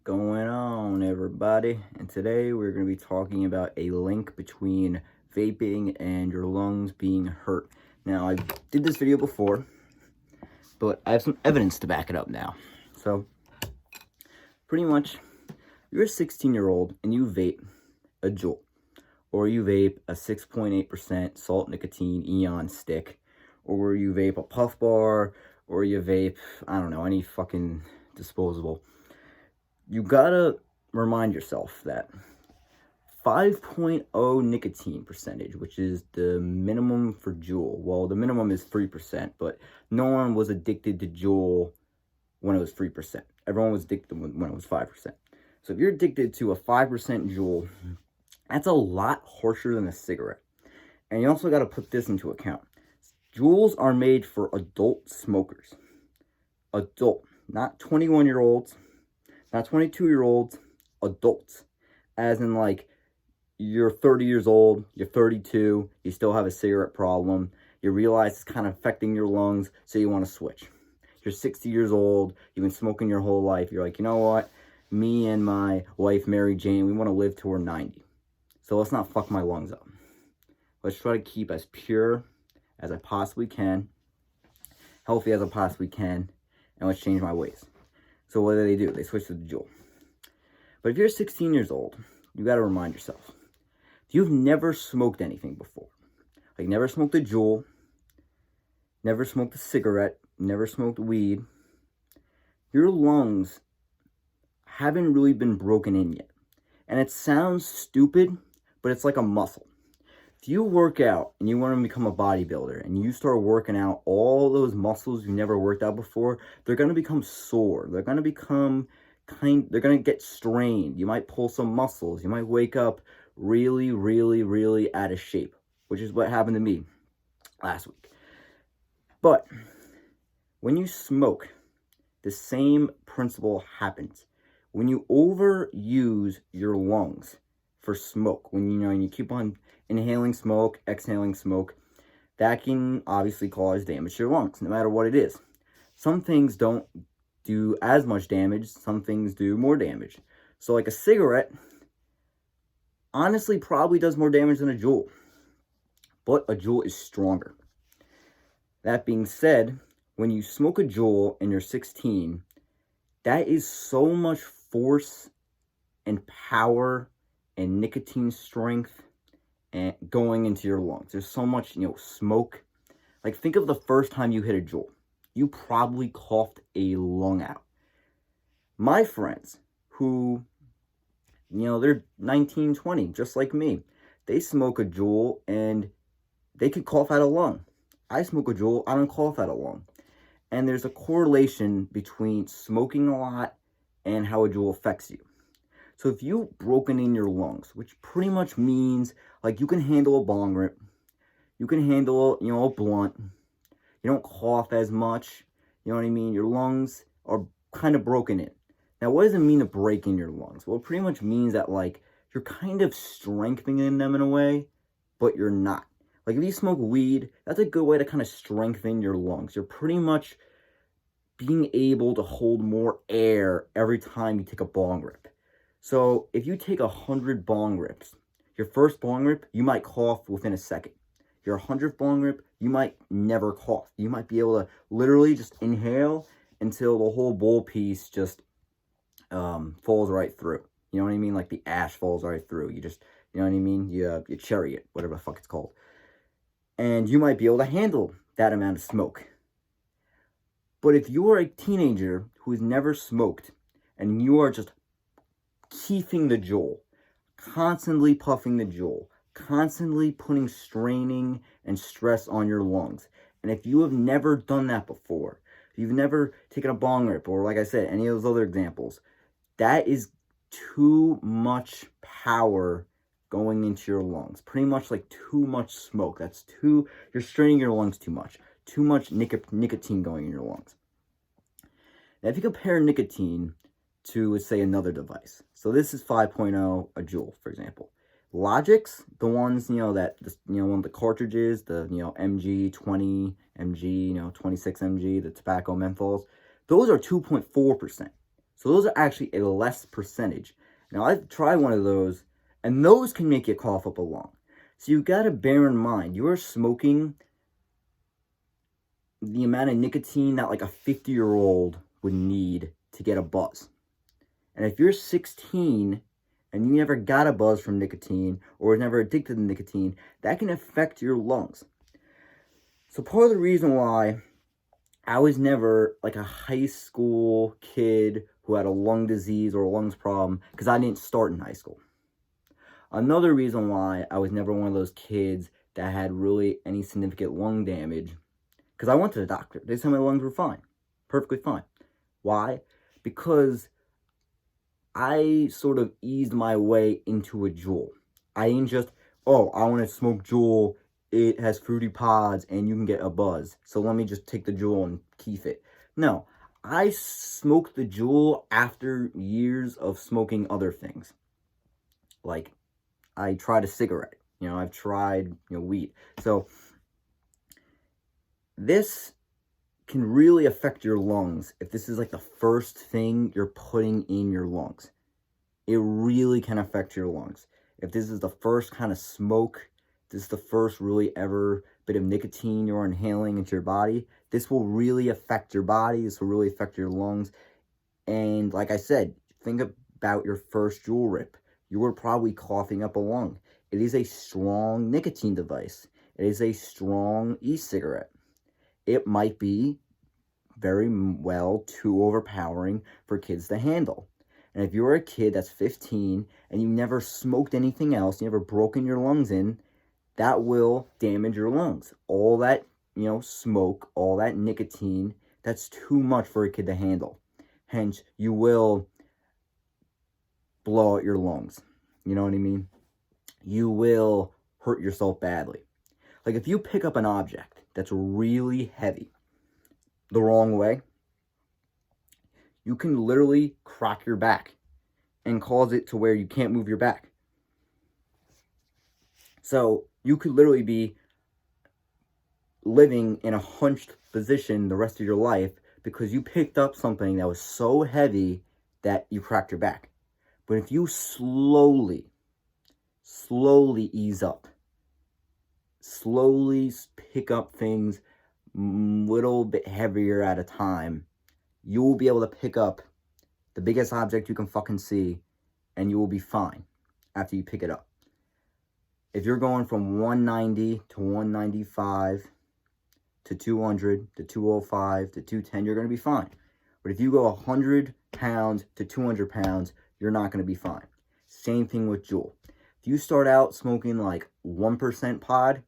Going on, everybody? And today we're going to be talking about a link between vaping and your lungs being hurt. Now, I did this video before, but I have some evidence to back it up now. So, pretty much, you're a 16-year-old and you vape a Juul, or you vape a 6.8% salt nicotine Eon stick, or you vape a puff bar, or you vape, I don't know, any fucking disposable. You gotta remind yourself that 5.0 nicotine percentage, which is the minimum for Juul. Well, the minimum is 3%, but no one was addicted to Juul when it was 3%. Everyone was addicted when it was 5%. So if you're addicted to a 5% Juul, that's a lot harsher than a cigarette. And you also got to put this into account. Juuls are made for adult smokers. Adult, not 21-year-olds. Not 22-year-olds, adults. As in, like, you're 30 years old, you're 32, you still have a cigarette problem, you realize it's kind of affecting your lungs, so you want to switch. You're 60 years old, you've been smoking your whole life, you're like, you know what? Me and my wife, Mary Jane, we want to live till we're 90. So let's not fuck my lungs up. Let's try to keep as pure as I possibly can, healthy as I possibly can, and let's change my ways. So what do? They switch to the Juul. But if you're 16 years old, you got to remind yourself, if you've never smoked anything before, like never smoked a Juul, never smoked a cigarette, never smoked weed, your lungs haven't really been broken in yet. And it sounds stupid, but it's like a muscle. If you work out and you want to become a bodybuilder and you start working out all those muscles you never worked out before, they're going to become sore. They're going to become they're going to get strained. You might pull some muscles. You might wake up really, really, really out of shape, which is what happened to me last week. But when you smoke, the same principle happens. When you overuse your lungs for smoke, when you keep on inhaling smoke, exhaling smoke, that can obviously cause damage to your lungs, no matter what it is. Some things don't do as much damage, some things do more damage. So like a cigarette, honestly probably does more damage than a Juul, but a Juul is stronger. That being said, when you smoke a Juul and you're 16, that is so much force and power and nicotine strength and going into your lungs. There's so much, smoke. Like, think of the first time you hit a Juul. You probably coughed a lung out. My friends who, they're 19, 20, just like me, they smoke a Juul and they could cough out a lung. I smoke a Juul, I don't cough out a lung. And there's a correlation between smoking a lot and how a Juul affects you. So if you've broken in your lungs, which pretty much means, like, you can handle a bong rip, you can handle, a blunt, you don't cough as much, you know what I mean? Your lungs are kind of broken in. Now, what does it mean to break in your lungs? Well, it pretty much means that, like, you're kind of strengthening them in a way, but you're not. Like, if you smoke weed, that's a good way to kind of strengthen your lungs. You're pretty much being able to hold more air every time you take a bong rip. So if you take 100 bong rips, your first bong rip, you might cough within a second. Your 100th bong rip, you might never cough. You might be able to literally just inhale until the whole bowl piece just falls right through. You know what I mean? Like the ash falls right through. You just, you know what I mean? You cherry it, whatever the fuck it's called. And you might be able to handle that amount of smoke. But if you are a teenager who's never smoked and you are just keeping the Juul, constantly puffing the Juul, constantly putting straining and stress on your lungs. And if you have never done that before, if you've never taken a bong rip, or like I said, any of those other examples, that is too much power going into your lungs. Pretty much like too much smoke. You're straining your lungs too much. Too much nicotine going in your lungs. Now, if you compare nicotine to, let's say, another device. So this is 5.0, a Juul, for example. Logics, the ones, one of the cartridges, the, MG, 20 mg, 26 mg, the tobacco menthols, those are 2.4%. So those are actually a less percentage. Now, I've tried one of those, and those can make you cough up a lung. So you got to bear in mind, you are smoking the amount of nicotine that like a 50-year-old would need to get a buzz. And if you're 16 and you never got a buzz from nicotine or was never addicted to nicotine, that can affect your lungs. So part of the reason why I was never like a high school kid who had a lung disease or a lungs problem, because I didn't start in high school. Another reason why I was never one of those kids that had really any significant lung damage, because I went to the doctor. They said my lungs were fine, perfectly fine. Why? Because I sort of eased my way into a Juul. I didn't just, oh, I want to smoke Juul. It has fruity pods and you can get a buzz. So let me just take the Juul and keep it. No, I smoked the Juul after years of smoking other things. Like, I tried a cigarette. I've tried, weed. So this can really affect your lungs if this is like the first thing you're putting in your lungs. It really can affect your lungs. If this is the first kind of smoke, this is the first really ever bit of nicotine you're inhaling into your body, this will really affect your body. This will really affect your lungs. And like I said, think about your first Juul rip. You were probably coughing up a lung. It is a strong nicotine device. It is a strong e-cigarette. It might be very well too overpowering for kids to handle. And if you're a kid that's 15 and you never smoked anything else, you never broken your lungs in, that will damage your lungs. All that, smoke, all that nicotine, that's too much for a kid to handle. Hence, you will blow out your lungs. You know what I mean? You will hurt yourself badly. Like if you pick up an object that's really heavy the wrong way, you can literally crack your back and cause it to where you can't move your back. So you could literally be living in a hunched position the rest of your life because you picked up something that was so heavy that you cracked your back. But if you slowly ease up, slowly pick up things a little bit heavier at a time, you will be able to pick up the biggest object you can fucking see, and you will be fine after you pick it up. If you're going from 190 to 195 to 200 to 205 to 210, you're going to be fine. But if you go 100 pounds to 200 pounds, you're not going to be fine. Same thing with Juul. If you start out smoking like 1% pod,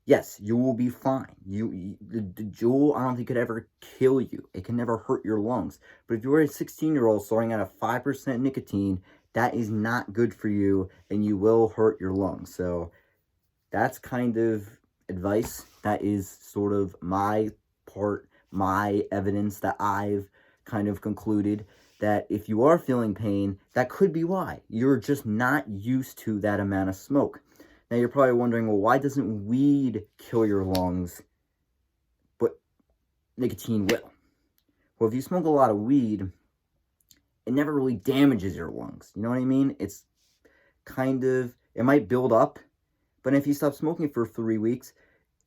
yes, you will be fine. The Juul, I don't think could ever kill you. It can never hurt your lungs. But if you're a 16-year-old starting at a 5% nicotine, that is not good for you, and you will hurt your lungs. So that's kind of advice. That is sort of my evidence that I've kind of concluded that if you are feeling pain, that could be why. You're just not used to that amount of smoke. Now, you're probably wondering, well, why doesn't weed kill your lungs, but nicotine will? Well, if you smoke a lot of weed, it never really damages your lungs. You know what I mean? It's kind of, it might build up, but if you stop smoking for 3 weeks,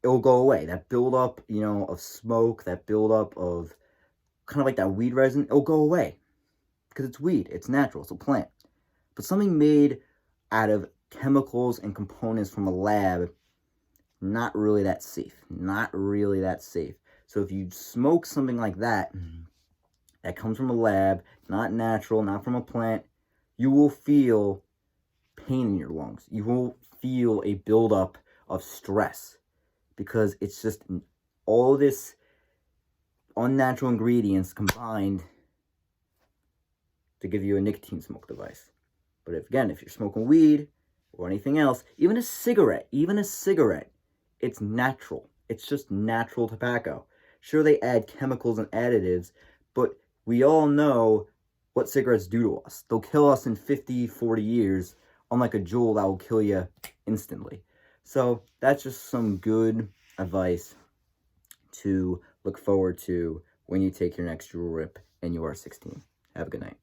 it will go away. That buildup, of smoke, that buildup of kind of like that weed resin, it'll go away. Because it's weed, it's natural, it's a plant. But something made out of chemicals and components from a lab, not really that safe. Not really that safe. So if you smoke something like that, that comes from a lab, not natural, not from a plant, you will feel pain in your lungs. You will feel a buildup of stress. Because it's just all this unnatural ingredients combined to give you a nicotine smoke device. But if you're smoking weed or anything else, even a cigarette, it's natural. It's just natural tobacco. Sure, they add chemicals and additives, but we all know what cigarettes do to us. They'll kill us in 50, 40 years, unlike a Juul that will kill you instantly. So that's just some good advice to look forward to when you take your next Juul rip and you are 16. Have a good night.